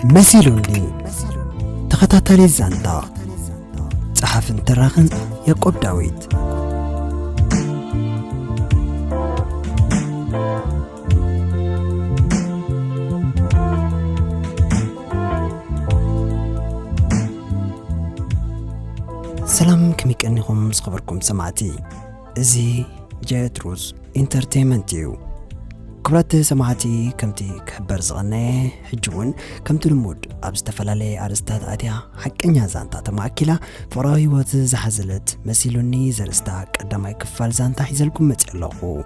مسيلوني تخطاتلي زانتا صحاف انتراخن يعقوب داويد سلام كميك أنكم صخبركم سمعتي زي جاتروز انترتينمنت كبرت سمعتي كمتي كبر زغني حجون كمت المود أبستفلالي أرستاد أديا حقنيا زانتا تماكلا فراوي وات زحزلت مسيلوني زرستا قدما يكفال زانتا حيزلكم متعلقو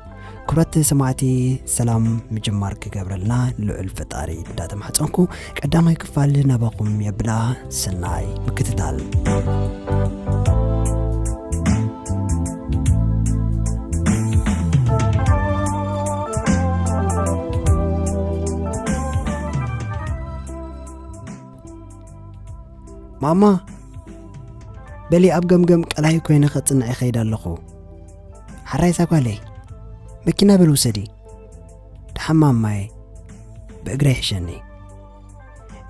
كبرت سمعتي سلام مجمار كقبرلنا لعل فطاري داتا محطنكو قدما يكفال نباقم يبلا سناي مكتتال ماما بلي أب جم قلاي كوين خطنا أخيد اللخو حراي ساقالي مكينا بلوسدي تحمام ماي بأقري حشاني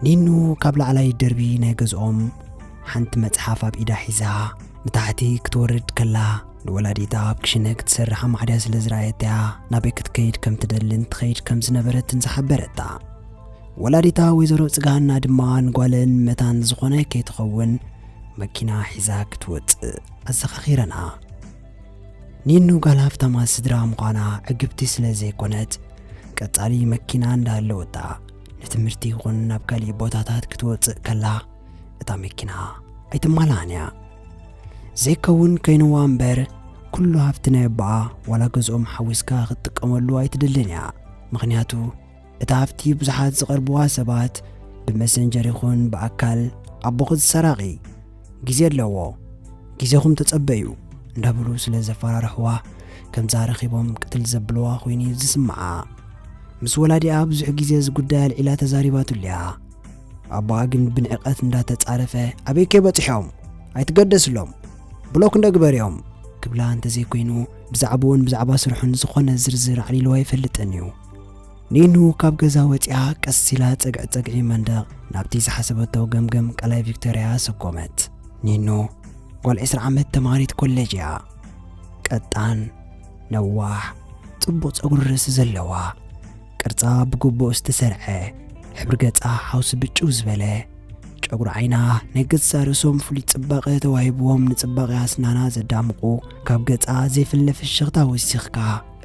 نينو قبل علي الدربي ناقز حنت متحافة بإيدا حيزها نتاعتي كتورد كلا نولاديتا بكشنك تسرحا معداس لزرايتها نابك تكيد كم تدلن تخيد كم زنبرت تنسحبرتا ولاديتا ويزرو صغانا دمان قالن متان زخونه كيتخون مكينا حزاك توت أزخخيرنا نينو قال هفتما سدرا مقانا عقبتي سلازي كونت قطالي مكينا اندالوتا نتمرتي غن نابقالي بوتاتات كتوت كلا اتا مكينا ايتمالانيا زي كون كينو امبر كله هفتنا يبعا ولا قزقم حويسكا خطقملو ايتدلنيا مغنياتو اتعفتي بزحات زغربوا سبات بمسنجر يخون بأكل أبوخد سراغي جزير لوو جزيهم تتصبيو ندبلو سلازة فرارحوا كم زارخيبهم قتل زبلوا خويني زسمعا مس ولادي أبزح جزيز قدال إلا تزاريباتو ليها أباقن بنعقات ندا تتعرفه أبي كيبتحيهم أيتقدس لهم بلوك ندقبريهم قبلا انت زي كوينو بزعبا سرحون زخون الزرزر علي لواي فلتنيو نينو كاب جزاوتيا كسيلا تقعي مندق نابتي زحسبتو جمجم قلاي فيكتوريا سكومت نينو قول إسر عمد تماريت كوليجيا قطان نواح طبوط أقول رس زلوا قرصا بقبو استسرعه حبر قطا حوس بچوز بله ጨጉር ዓይና ነገጽ ሳርሶም ፍሉጥ ጽባቐ ተዋሂብዎም ንጽባቐ ኣስናና ዘዳምቁ ካብ ገጻ ዘይፍለፍ ሽኽታ ወሲኽካ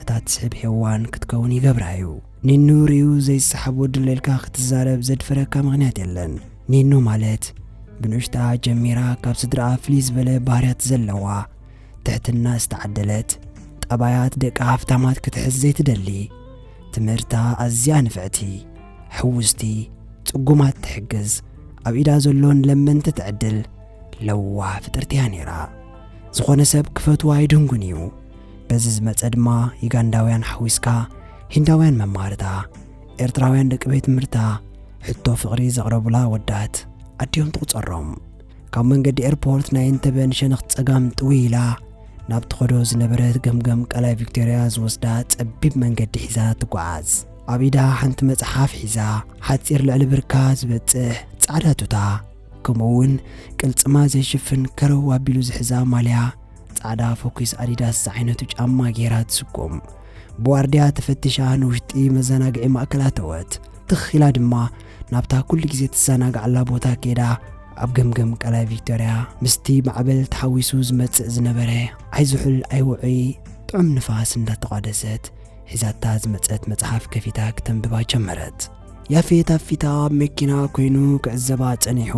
እታ ትስሕብ ሄዋን ክትከውን ይገብራዩ ኒኑ ሪዩ ዘይሰሓብ ወድለልካ ክትዛረብ ዘድፈረካ ምኽንያት የለን ኒኑ ማለት ብንሽታ ጀሚራ ካብ ስድራ ፍልይ ዝበለ ባህርያት ዘለዋ ትሕትና ዝተዓደለት ጠባያት ደቂ ሃፍታማት ክትሕዝ ዘይትደሊ ትምህርታ ኣዝያ ንፍዕቲ ሕውስቲ ጽጉማት ትሕግዝ ኣብ ኢዳ ዘሎን ለመንተ ትዕድል ለዋ ፍጥርትያ ነይራ ዝኾነ ሰብ ክፈትዋ ይድንጉን እዩ በዚ ዝመፀ ድማ ዩጋንዳውያን ሓዊስካ ሂንዳውያን መማርታ ኤርትራውያን ደቂ ቤት ትምህርታ ሕቶ ፍቕሪ ዘቕረቡላ ወዳት ኣድዮም ትቁፀሮም ካብ መንገዲ ኤርፖርት ናይ እንተበ ንሸነኽ ፀጋም ጥዊላ ናብ ትኸዶ ዝነበረት ገምገም ቀላይ ቪክቶሪያ ዝወስዳ ፀቢብ መንገዲ ሒዛ ትጓዓዝ ኣብ ኢዳ ሓንቲ መፅሓፍ ሒዛ ሓፂር ልዕሊ ብርካ ዝበፅሕ ጻዕዳ ቱታ ከምኡውን ቅልጽማ ዘይሽፍን ከረው ኣቢሉ ዝሕዛ ማልያ ጻዕዳ ፎኩስ ኣዲዳስ ዓይነቱ ጫማ ጌራ ትስቆም በዋርድያ ተፈቲሻ ንውሽጢ መዘናግዒ ማእከላት ተወት ትኺላ ድማ ናብታ ኩሉ ግዜ ትዘናግዓላ ቦታ ከይዳ ኣብ ገምገም ቀላይ ቪክቶሪያ ምስቲ ማዕበል ተሓዊሱ ዝመጽእ ዝነበረ ኣይዝሑል ኣይውዑይ ጥዑም ንፋስ እንዳተቋደሰት ሒዛታ ዝመጸት መጽሓፍ ከፊታ ከተንብባ ጀመረት ያፌት ኣፊታ መኪና ኮይኑ ክዕዘባ ጸኒሑ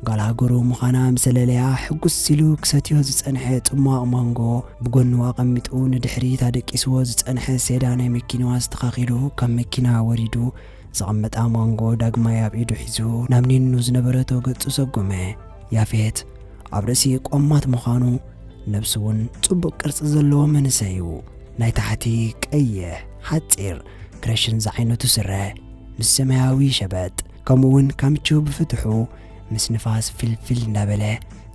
ጋላጎሮ ምዃና ምሰለለያ ሕጉስ ሲሉ ክሰትዮ ዝጸንሐ ጽማቕ ማንጎ ብጎኑ ኣቐሚጡ ንድሕሪት ኣደቂስዎ ዝጸንሐ ሴዳን ናይ መኪናዋ ዝተኻኺሉ ካብ መኪና ወሪዱ ዝቐመጣ ማንጎ ዳግማይ ኣብ ኢዱ ሒዙ ናብ ኒኑ ዝነበረቶ ገጹ ሰጎመ ያፌት ኣብ ርእሲ ቆማት ምዃኑ ነብሱ እውን ጽቡቕ ቅርጺ ዘለዎ መንእሰይ እዩ ናይ ታሕቲ ቀይሕ ሓፂር ክረሽን ዝዓይነቱ ስረ ምስ ሰማያዊ ሸበጥ ከምኡውን ካምቹ ብፍትሑ ምስ ንፋስ ፍልፍል እንዳበለ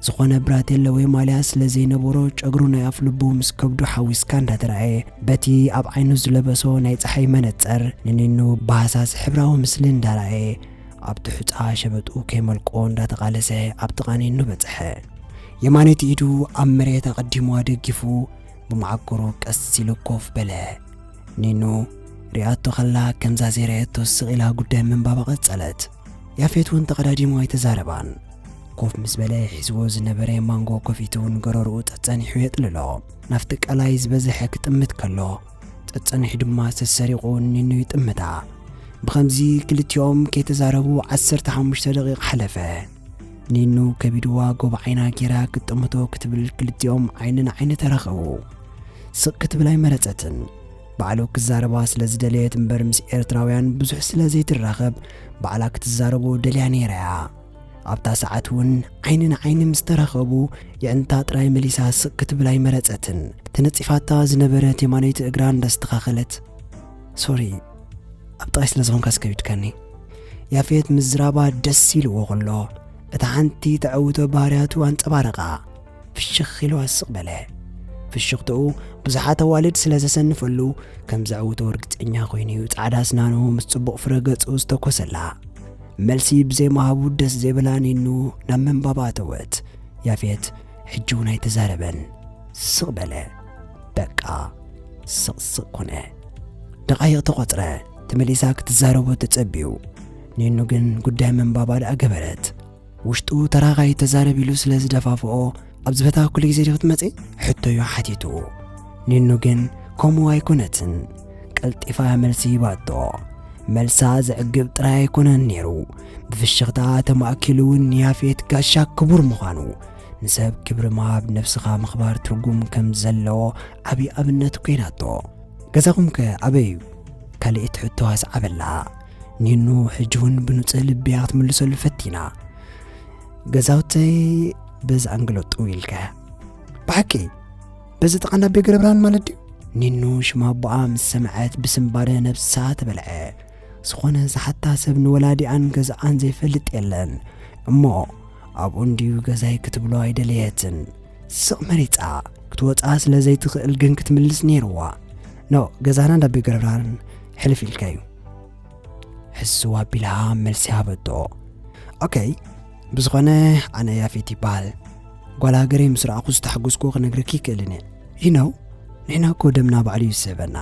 ዝኾነ ብራቴለ ወይ ማልያ ስለዘይነበሮ ጨጉሩ ናይ ኣፍ ልቡ ምስ ከብዱ ሓዊስካ እንዳተረኣየ በቲ ኣብ ዓይኑ ዝለበሶ ናይ ፀሓይ መነፀር ንኒኑ ብሃሳስ ሕብራዊ ምስሊ እንዳረኣየ ኣብቲ ሕፃ ሸበጡ ከይመልቆ እንዳተቃለሰ ኣብ ጥቃኒኑ በጽሐ የማነቲ ኢዱ ኣብ መሬት ኣቀዲሙ ደግፉ ብማዓገሩ ቀስ ኢሉ ኮፍ በለ ኒኑ ሪኣቶ ኸላ ከምዛ ዘይረአቶ ስቕ ኢላ ጉዳይ ምንባባ ቀጸለት ያፌት እውን ተቀዳዲሙ ኣይተዛረባን ኮፍ ምስ በለ ሒዝዎ ዝነበረ ማንጎ ኮፊቱን ገረርኡ ጸጸኒሑ የጥልሎ ናፍቲ ቀላይ ዝበዝሐ ክጥምት ከሎ ጸጸኒሑ ድማ ተሰሪቑ ኒኑ ይጥምታ ብኸምዚ ክልቲኦም ከይተዛረቡ 15 ደቂቃ ሓለፈ ኒኑ ከቢድዋ ጎብ ዓይና ጌራ ክጥምቶ ክትብል ክልቲኦም ዓይንን ዓይኒ ተረኸቡ ስቕ ክትብል ኣይመረጸትን ባዕሉ ክዛረባ ስለ ዝደለየት እምበር ምስ ኤርትራውያን ብዙሕ ስለ ዘይትራኸብ ባዕላ ክትዛረቡ ደልያ ነይራያ ኣብታ ሰዓት እውን ዓይንን ዓይኒ ምስ ተረኸቡ የእንታ ጥራይ መሊሳ ስቕ ክትብል ኣይመረጸትን ተነጺፋታ ዝነበረት የማነይቲ እግራ እንዳስተኻኸለት ሶሪ ኣብ ጥቃይ ስለ ዝኾንካ ስከቢድካኒ ያፌት ምዝራባ ደስ ኢልዎ ኸሎ እታ ሓንቲ ተዕውቶ ባህርያቱ ኣንጸባረቓ ፍሽኽ ኢሉ ኣስቕ በለ ፍሽኽትኡ ብዙሓት ኣዋልድ ስለ ዘሰንፈሉ ከም ዘዕውቶ እርግጠኛ ኮይኑ ጻዕዳ ስናኑ ምስ ጽቡቕ ፍረ ገጹ ዝተኰሰላ መልሲ ብዘይ መሃቡ ደስ ዘይብላ ኒኑ ናብ መንባባ ተወት ያፌት ሕጂ እውን ኣይተዛረበን ስቕ በለ በቃ ስቕ ኮነ ደቃይቕ ተቖፅረ ተመሊሳ ክትዛረቦ ተጸቢዩ ኒኑ ግን ጉዳይ መንባባ ደኣ ገበረት ውሽጡ ተራኻይ ተዛረብ ኢሉ ስለ ዝደፋፍኦ ኣብ ዝበታ ኩሉ ግዜ ክትመጽ ሕቶዩ ሓቲቱ ኒኑ ግን ከምኡ ኣይኮነትን ቀልጢፋ መልሲ ይባጦ መልሳ ዝዕግብ ጥራይ ኣይኮነን ነይሩ ብፍሽኽታ ተማእኪሉ እውን ያፌት ጋሻ ክቡር ምዃኑ ንሰብ ክብሪ ምሃብ ነፍስኻ ምኽባር ትርጉም ከም ዘለዎ ዓብዪ ኣብነት ኮይናቶ ገዛኹም ከ ኣበይ እዩ ካልእት ሕቶ ኣስዓበላ ኒኑ ሕጂ እውን ብንጹህ ልቢያ ክትምልሰሉ ፈቲና ገዛውተይ በዚ ኣንግለጡ ኢልከ ብሓቂ በዚ ጥቃና ቤገረብራን ማለት ድዩ ኒኑ ሽማ ኣቦኣ ምስ ሰምዐት ብስምባደ ነብሳ ተበልዐ ዝኾነ ዝሓታ ሰብ ንወላዲኣን ገዛኣን ዘይፈልጥ የለን እሞ ኣብኡ እንድዩ ገዛይ ክትብሎ ኣይደለየትን ስቕ መሪፃ ክትወፃ ስለ ዘይትኽእል ግን ክትምልስ ነይርዋ ኖ ገዛና እንዳ ቤገረብራን ሕልፍ ኢልካ እዩ ሕስዋ ኣቢላ መልሲ ሃበቶ ኦኬይ ብዝኾነ ኣነ ያፌት ይበሃል ጓል ሃገረይ ምስ ረኣኹ ዝተሓጐስኩ ክነግረኪ ይክእልን ይነው ንሕና እኮ ደምና ባዕሉ ይስበና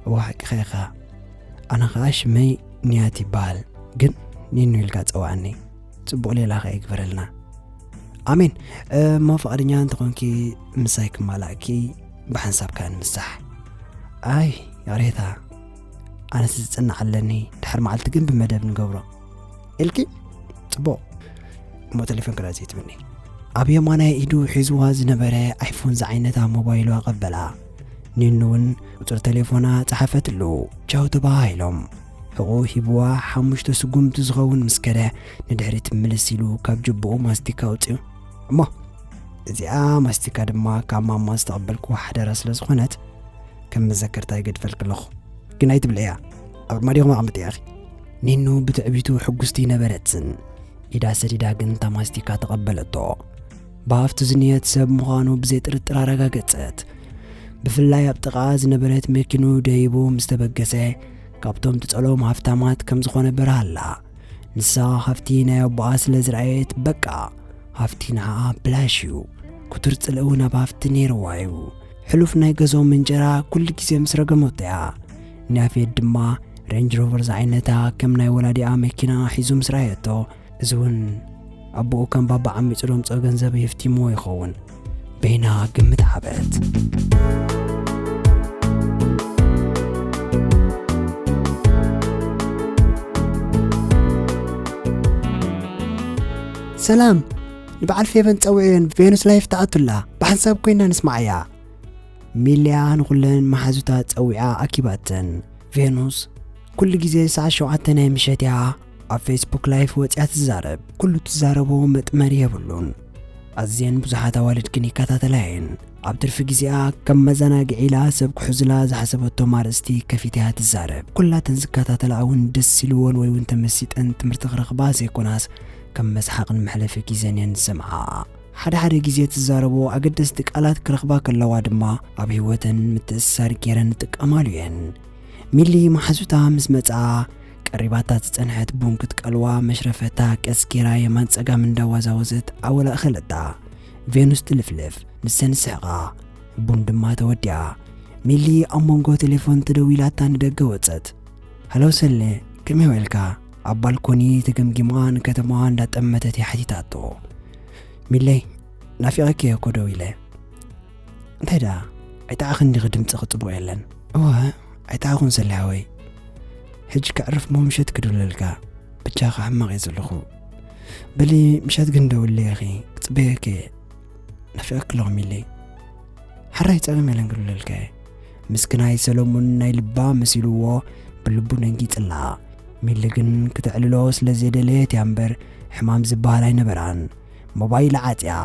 እዋ ሓቂኻ ኢኻ ኣነ ኸኣ ሽመይ ንያት ይበሃል ግን ኒኑ ኢልካ ፀዋዕኒ ጽቡቕ ሌላ ኸ ይግበረልና ኣሜን እሞ ፈቓደኛ እንተኾንኪ ምሳይ ክማላእኪ ብሓንሳብካ ንምሳሕ ኣይ ያሬታ ኣነ ዝጽናዕ ኣለኒ ድሕር መዓልቲ ግን ብመደብ ንገብሮ ኢልኪ ጽቡቕ እሞ ቴሌፎን ክላ ዘይትብኒ ኣብ የማናይ ኢዱ ሒዝዋ ዝነበረ ኣይፎን ዝዓይነታ ሞባይሉ ኣቐበላ ኒኑ እውን ቁፅሪ ቴሌፎና ጸሓፈትሉ ቻው ተባሂሎም ሕቑ ሂብዋ 5 ስጉምቲ ዝኸውን ምስ ከደ ንድሕሪት ምልስ ኢሉ ካብ ጅብኡ ማስቲካ ውፅዩ እሞ እዚኣ ማስቲካ ድማ ካብ ማማ ዝተቐበልኩ ሓደራ ስለ ዝኾነት ከም መዘከርታ ይገድፈልክ ኣለኹ ግን ኣይትብል እያ ኣብ ኣርማዲኹም ኣቕምጥ እያ ኒኑ ብትዕቢቱ ሕጉስቲ ነበረትን ኢዳ ሰዲዳ ግን እታ ማስቲካ ተቐበለቶ ብሃፍቱ ዝንየት ሰብ ምዃኑ ብዘይ ጥርጥር ኣረጋገጸት ብፍላይ ኣብ ጥቓ ዝነበረት መኪኑ ደይቡ ምስ ተበገሰ ካብቶም ትጸሎም ሃፍታማት ከም ዝኾነ በረሃላ ንሳ ሃፍቲ ናይ ኣቦኣ ስለ ዝረኣየት በቃ ሃፍቲ ንዓኣ ብላሽ እዩ ኩትር ጽልኡ ናብ ሃፍቲ ነይርዋ እዩ ሕሉፍ ናይ ገዞም እንጀራ ኩሉ ግዜ ምስ ረገሞት እያ ንያፌት ድማ ሬንጅ ሮቨር ዝዓይነታ ከም ናይ ወላዲኣ መኪና ሒዙ ምስ ረኣየቶ እዚ እውን ኣቦኡ ከም ባባ ዓሚፁ ሎምፆ ገንዘብ የፍቲምዎ ይኸውን በይና ግምት ሓበት ሰላም ንበዓል ፌቨን ፀውዕን ቬኑስ ላይፍ ተኣቱላ ብሓንሳብ ኮይና ንስማዓያ ሚልያ ንኹለን መሓዙታ ፀዊዓ ኣኪባተን ቬኑስ ኩሉ ግዜ ሰዓት 7 ናይ ምሸት እያ ኣብ ፌስቡክ ላይፍ ወፂያ ትዛረብ ኩሉ ትዛረቦ መጥመሪ የብሉን ኣዝየን ብዙሓት ኣዋልድ ግን ይከታተላየን ኣብ ትርፊ ጊዜኣ ከም መዘናግዒ ኢላ ሰብ ክሕዝላ ዝሓሰበቶ ማርእስቲ ከፊትያ ትዛረብ ኩላተን ዝከታተላ እውን ደስ ኢልዎን ወይ እውን ተመሲጠን ትምህርቲ ክረኽባ ዘይኮናስ ከም መስሓቕን መሕለፊ ጊዜን እየን ዝሰምዓ ሓደ ጊዜ ትዛረቦ ኣገደስቲ ቃላት ክረኽባ ከለዋ ድማ ኣብ ህይወተን ምትእስሳር ገይረን ይጥቀማሉ እየን ሚሊ ማሓዙታ ምስ መጻ ቀሪባታ ዝጸንሐት ቡን ክትቀልዋ መሽረፈታ ቀስኪራ የማን ጸጋም እንዳዋዛወዘት ኣወላ እኸለታ ቬኑስ ትልፍልፍ ንሰን ስሕቓ ቡን ድማ ተወዲያ ሚሊ ኣብ መንጎ ቴሌፎን ትደዊላታ ንደገ ወጸት ሃሎ ሰለ ከመይ ዋልካ ኣብ ባልኮኒ ተገምጊማ ንከተማዋ እንዳጠመተት ይሓቲታቶ ሚለይ ናፊቐኪ እኮ ደው ኢለ እንታይ ዳ ኣይተኣኽን ዲኽ ድምፂ ክጽቡቕ የለን እወ ኣይተኣኹን ሰላወይ ሕጂ ከዕርፍ ምሸት ክድውለልካ ብቻኻ ሕማቕ እየ ዘለኹ በሊ ምሸት ግን ደውለይ እኺ ክጽበየከ ናፊቐክ ኣለኹ ሚለይ ሓራይ ጸገም የለን ክድውለልካ ምስክናይ ሰሎሞን ናይ ልባ መሲልዎ ብልቡ ነንጊጽላ ሚሊ ግን ክትዕልሎ ስለ ዘደለየት እያ እምበር ሕማም ዝበሃል ኣይነበራን ሞባይል ዓጽያ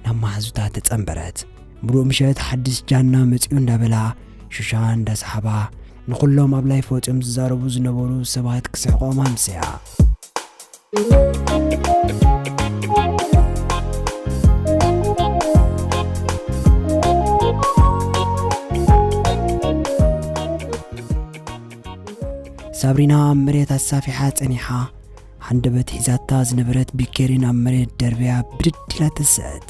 ናብ ማሕዙታ ተጸንበረት ምሉእ ምሸት ሓድስ ጃና መጺኡ እንዳበላ ሹሻ እንዳሰሓባ ንኹሎም ኣብ ላይ ፎጭም ዝዛረቡ ዝነበሩ ሰባት ክስሕቖም ኣምስያ ሳብሪና ኣብ መሬት ኣሳፊሓ ጸኒሓ ሓንደበት ሒዛታ ዝነበረት ቢኬሪን ኣብ መሬት ደርብያ ብድድ ኢላ ተስአት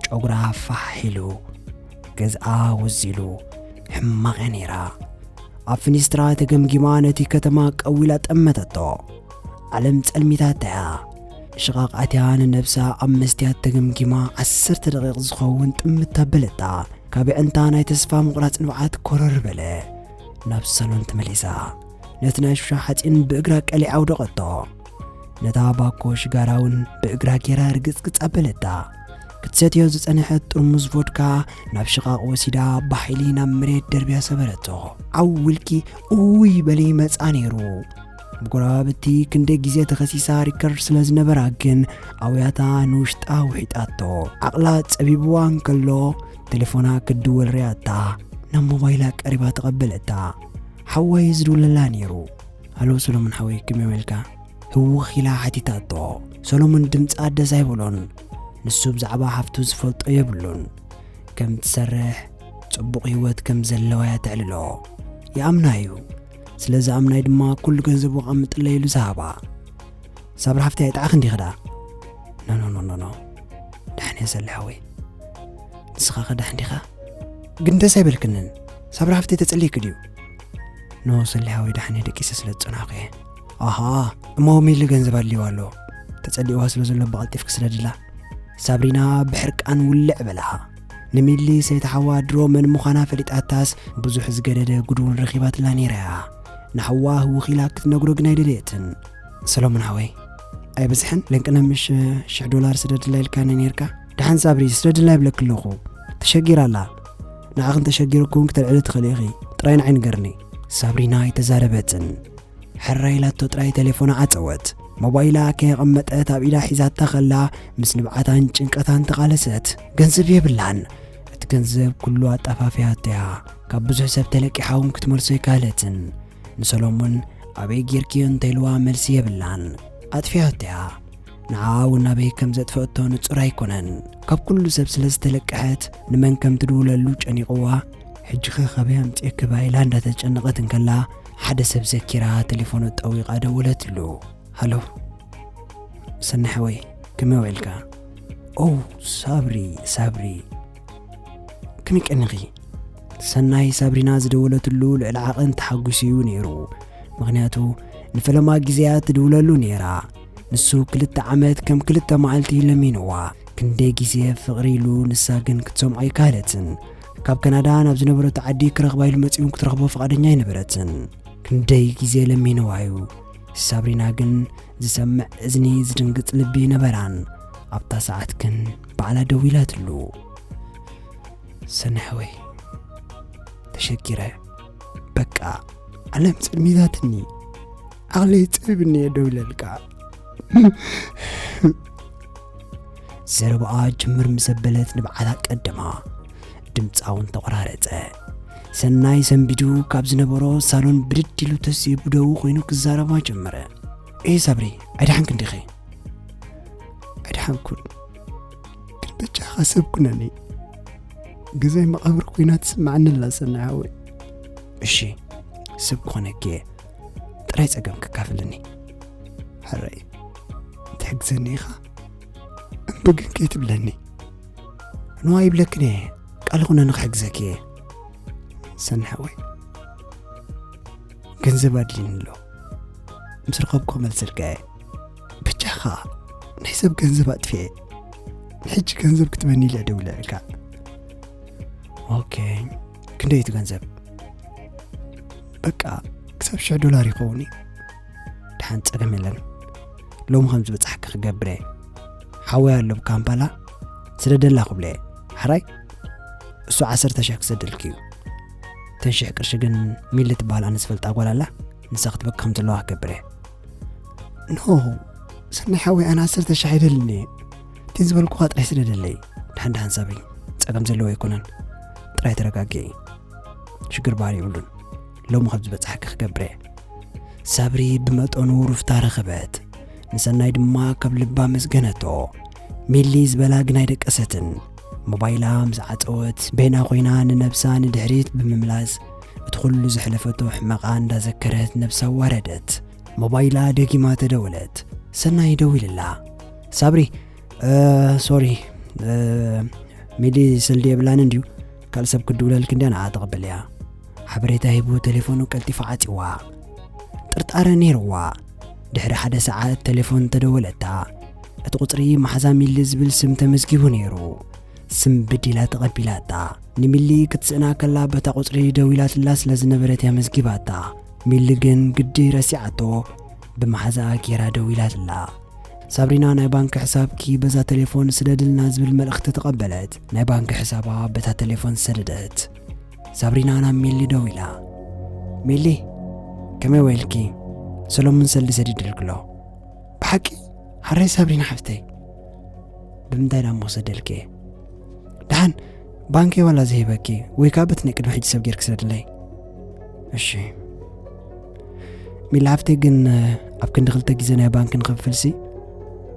ጨጉራ ፋሕ ኢሉ ገዝኣ ወዚሉ ሕማቕ እያ ነይራ ኣብ ፍኒስትራ ተገምጊማ ነቲ ከተማ ቀዊላ ጠመተቶ ዓለም ጸልሚታት እያ ሽቓቓትያ ንነብሳ ኣብ መስትያት ተገምጊማ 10 ደቂቕ ዝኸውን ጥምት ኣበለታ ካብ ዕንታ ናይ ተስፋ ምቑራጽ ንብዓት ኮረር በለ ናብ ሳሎን ተመሊሳ ነቲ ናይ ሹሻ ሓፂን ብእግራ ቀሊዓ ኣውደቐቶ ነታ ባኮ ሽጋራውን ብእግራ ጌራ ርግጽግጽ ኣበለታ ክትሰትዮ ዝጸንሐት ጥርሙዝ ቮድካ ናብ ሽቓቕ ወሲዳ ባሒሊ ናብ መሬት ደርብያ ሰበረቶ ዓው ውልቂ እውይ በለይ መጻ ነይሩ ብጎራብቲ ክንደይ ግዜ ተኸሲሳ ሪከርድ ስለ ዝነበራ ግን ኣውያታ ንውሽጣ ውሒጣቶ ዓቕላ ጸቢብዋ እንከሎ ቴሌፎና ክድወል ርያታ ናብ ሞባይላ ቀሪባ ተቐበለታ ሓዋይ ዝድውለላ ነይሩ ሃሎ ሰሎሞን ሓወይ ከመይ ዋልካ ህውኽ ኢላ ሓቲታቶ ሰሎሞን ድምፂ ደስ ኣይብሎን ንሱ ብዛዕባ ሓፍቱ ዝፈልጦ የብሉን ከም ትሰርሕ ጽቡቕ ህይወት ከም ዘለዋ ትዕልሎ ይኣምና እዩ ስለዚ ኣምናይ ድማ ኩሉ ገንዘቡ ቐምጥለ ኢሉ ዝሃባ ሳብሪ ሓፍቲ ኣይጣዕኽ እንዲኽዳ ኖ ዳሕኒ የሰልሐ ወይ ንስኻ ኸዳሕ እንዲኻ ግን ደስ ኣይበልክንን ሳብሪ ሓፍቲ ተጸሊይክ ድዩ ኖ ሰልሐ ወይ ዳሕኒ ደቂሰ ስለ ዝጸናኸ ኣሃ እሞ ሚሊ ገንዘብ ኣልይዋ ኣሎ ተጸሊእዋ ስለ ዘሎ ብቐልጢፍክ ስለ ድላ ሳብሪና ብሕርቃን ውልዕ በላ ንሚሊ ሰይተሓዋ ድሮ መን ምዃና ፈሊጣታስ ብዙሕ ዝገደደ ጉድውን ረኺባትላ ነይራያ ንሓዋ ህውኺላ ክትነግሮ ግን ኣይደልየትን ሰሎሞን ሓወይ ኣይበዝሕን ለንቅነምሽ $1,000 ስደድላ ኢልካነ ነርካ ድሓን ሳብሪ ስደድላ ይብለክ ኣለኹ ተሸጊራላ ንዓኽን ተሸጊርኩን ክትልዕሊ ትኽእል ኢኺ ጥራይ ንዓይ ንገርኒ ሳብሪና ኣይተዛረበትን ሕራኢላቶ ጥራይ ቴሌፎና ዓፀወት ሞባይላ ከየቐመጠት ኣብ ኢዳ ሒዛታ ኸላ ምስ ንብዓታን ጭንቀታን ተቓለሰት ገንዘብ የብላን እቲ ገንዘብ ኩሉ ኣጣፋፍያቶ እያ ካብ ብዙሕ ሰብ ተለቂሓውን ክትመልሶ ይካለትን ንሰሎሞን ኣበይ ጌርክዮ እንተኢልዋ መልሲ የብላን ኣጥፍያቶ እያ ንዓ እውን ኣበይ ከም ዘጥፍአቶ ንጹር ኣይኮነን ካብ ኩሉ ሰብ ስለ ዝተለቅሐት ንመን ከም ትድውለሉ ጨኒቕዋ ሕጂ ኸበይ ኣምፂአክ ባኢላ እንዳተጨነቐት እንከላ ሓደ ሰብ ዘኪራ ቴሌፎኑ ጠዊቓ ደወለትሉ ሃሎ ሰናሕ ወይ ከመይ ዋልካ ኦ ሳብሪ ከመይ ቀኒኺ ሰናይ ሳብሪና ዝደወለትሉ ልዕሊ ዓቕን ተሓጒሱ እዩ ነይሩ ምክንያቱ ንፈለማ ግዜያት ትድውለሉ ነይራ ንሱ 2 ዓመት ከም 2 መዓልቲ ለሚንዋ ክንደይ ግዜ ፍቕሪ ኢሉ ንሳ ግን ክትሰምዖ ኣይካለትን ካብ ካናዳ ናብ ዝነበረቱ ዓዲ ክረኽባ ኢሉ መጺኡ ክትረኽቦ ፈቓደኛ ኣይነበረትን ክንደይ ግዜ ለሚንዋ እዩ ሳብሪና ግን ዝሰምዕ እዝኒ ዝድንግጽ ልቢ ነበራን ኣብታ ሰዓት ግን ባዕላ ደው ኢላትሉ ሰናሕ ወይ ተሸጊረ በቃ ዓለም ጸልሚታትኒ ዓቕለይ ጽብኒ ደው ኢለልካ ዘረባኣ ጅምር ምሰበለት ንብዓታ ቀደማ ድምፃውን ተቆራረጸ ሰናይ ሰንቢዱ ካብ ዝነበሮ ሳሎን ብድድ ኢሉ ተሲቡ ደው ኮይኑ ክዛረባ ጀመረ ሳብሪ ኣይድሓንክ እንዲኺ ኣይድሓንኩን ግን በጫኻ ሰብ ኩነኒ ገዛይ መቓብር ኮይና ትስማዕንላ ሰናይ ሓወይ እሺ ሰብ ክኾነከ ጥራይ ፀገም ክካፍልኒ ሕረይ ትሕግዘኒ ኢኻ እምብግን ከይትብለኒ ንዋ ይብለክኒ ቃል ኹነ ንኽሕግዘክ እየ ሰናሕወይ ገንዘብ ኣድልኒ ኣሎ ምስ ረኸብኩ ክመልሰልካ እየ ብቻኻ ናይ ሰብ ገንዘብ ኣጥፍየ ንሕጂ ገንዘብ ክትበኒ ኢለ ደው ኢለልካ ኦኬ ክንደይ እቲ ገንዘብ በቃ ክሳብ $1,000 ይኸውን ድሓን ፀገም የለን ሎም ከም ዝበፅሓካ ክገብረ ሓወይ ኣሎ ብካምፓላ ስለደላ ክብለ ሕራይ እሱ 10,000 ክሰደልክ እዩ 10,000 ቅርሺ ግን ሚሊ ትበሃል ኣነ ዝፈልጣ ጓል ኣላ ንሳ ክትበካ ከም ዘለዋ ክገብረ ኖ ሰናይ ሓወይ ኣነ 10,000 ኣይደልኒ ቲን ዝበልኩኻ ጥራይ ስለደለይ ድሓን ድሓን ሳበይ ፀገም ዘለዎ ኣይኮነን ጥራይ ተረጋጊ ሽግር ባህሪ ይብሉን ሎም ከም ዝበፅሓካ ክገብረ ሳብሪ ብመጠኑ ሩፍታ ረኸበት ንሰናይ ድማ ካብ ልባ መስገነቶ ሚሊ ዝበላ ግን ኣይደቀሰትን ሞባይላ ምስ ዓፀወት ቤና ኮይና ንነብሳ ንድሕሪት ብምምላስ እቲ ኩሉ ዝሕለፈቶ ሕመቓ እንዳዘከረት ነብሳ ወረደት ሞባይላ ደጊማ ተደወለት ሰናይ ደው ኢልላ ሳብሪ ሶሪ ሚሊ ስልዲ የብላን እንድዩ ካልእ ሰብ ክድውለልክ እንድያ ንኣ ተቐበል እያ ሓበሬታ ሂቡ ቴሌፎኑ ቀልጢፋ ዓፂዋ ጥርጣረ ነይርዋ ድሕሪ 1 ሰዓት ቴሌፎን ተደወለታ እቲ ቁፅሪ ማሕዛ ሚሊ ዝብል ስም ተመዝጊቡ ነይሩ ስም ብዲላ ተቐቢላታ ንሚሊ ክትስእና ከላ በታ ቁፅሪ ደው ኢላትላ ስለ ዝነበረት እያ መዝጊባታ ሚሊ ግን ግዲ ረሲዓቶ ብማሕዛ ጌራ ደው ኢላትላ ሳብሪና ናይ ባንኪ ሕሳብኪ በዛ ቴሌፎን ስደድልና ዝብል መልእኽቲ ተቐበለት ናይ ባንኪ ሕሳባ በታ ቴሌፎን ሰደደት ሳብሪና ናብ ሚሊ ደው ኢላ ሚሊ ከመይ ወይልኪ ሰሎሙን ሰሊ ሰዲድልክሎ ብሓቂ ሓረይ ሳብሪና ሓፍተይ ብምንታይ ዳ መወሰደልኪ ድሓን ባንኪ ዋላ ዝሂበኪ ወይ ከዓ በቲ ናይ ቅድሚ ሕጂ ሰብ ጌርክ ስለድለይ እሺ ሚሊ ሓፍተይ ግን ኣብ ክንዲ 2 ግዜ ናይ ባንኪ ንኸፍልሲ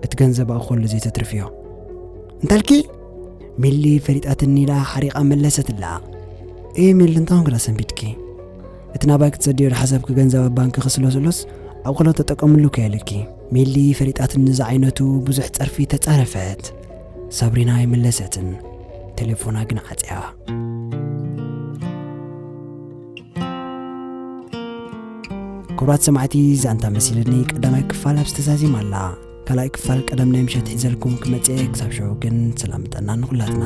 እቲ ገንዘብ ኣኸሉ ዘይተትርፍዮ እንታልኪ ሚሊ ፈሪጣትኒ ኢላ ሓሪቓ መለሰትላ ሚሊ እንታይ ሆንክላ ሰንቢድኪ እቲ ናባይ ክትሰድዮ ሓሳብኪ ገንዘብ ኣብ ባንኪ ክስሎስሎስ ኣብ ክሎ ተጠቀምሉ ከየልኪ ሚሊ ፈሪጣትኒ ዝዓይነቱ ብዙሕ ፀርፊ ተፃረፈት ሳብሪና ኣይመለሰትን ቴሌፎና ግን ዓፅያ ክቡራት ሰማዕቲ ዛንታ መሲልኒ ቀዳማይ ክፋል ኣብ ዝተዛዚም ኣላ ካልኣይ ክፋል ቀደም ናይ ምሸት ሒዘልኩም ክመፅእ ክሳብ ሽዑ ግን ሰላም ጠና ንኹላትና